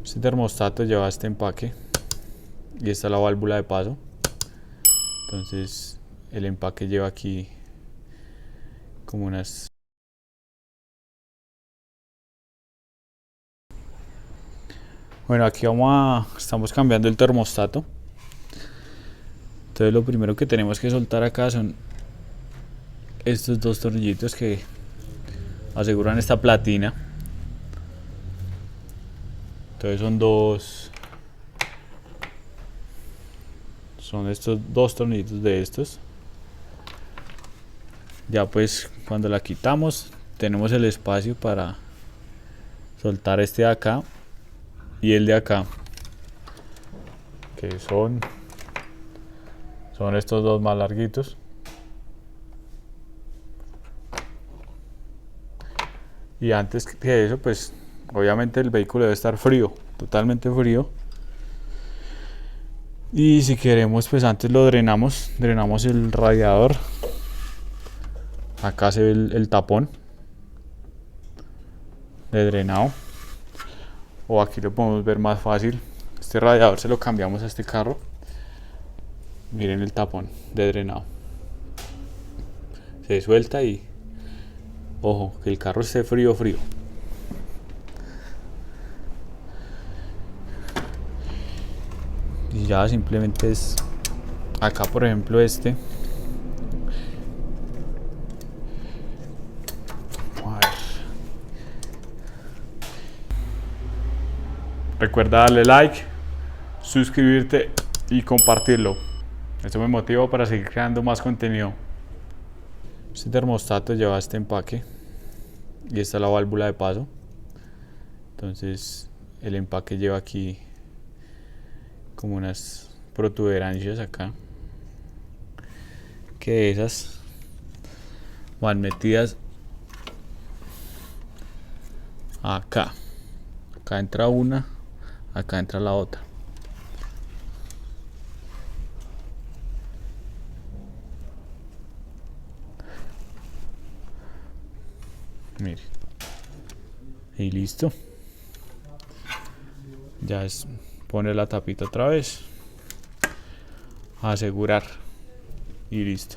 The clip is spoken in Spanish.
Este termostato lleva este empaque y esta es la válvula de paso. Entonces el empaque lleva aquí como unas... Bueno, aquí estamos cambiando el termostato. Entonces lo primero que tenemos que soltar acá son estos dos tornillitos que aseguran esta platina. Entonces son estos dos tornillitos de estos. Ya pues cuando la quitamos tenemos el espacio para soltar este de acá y el de acá, que son estos dos más larguitos. Y antes que eso, pues obviamente el vehículo debe estar frío, totalmente frío. Y si queremos, pues antes lo drenamos el radiador. Acá se ve el tapón de drenado, o aquí lo podemos ver más fácil. Este radiador se lo cambiamos a este carro. Miren el tapón de drenado, se suelta y ojo, que el carro esté frío. Y ya simplemente es acá, por ejemplo, este. A ver. Recuerda darle like, suscribirte y compartirlo. Esto me motiva para seguir creando más contenido. Este termostato lleva este empaque y esta es la válvula de paso. Entonces el empaque lleva aquí como unas protuberancias acá, que esas van metidas acá. Acá entra una, acá entra la otra. Mire. Y listo. Ya es poner la tapita otra vez, asegurar y listo.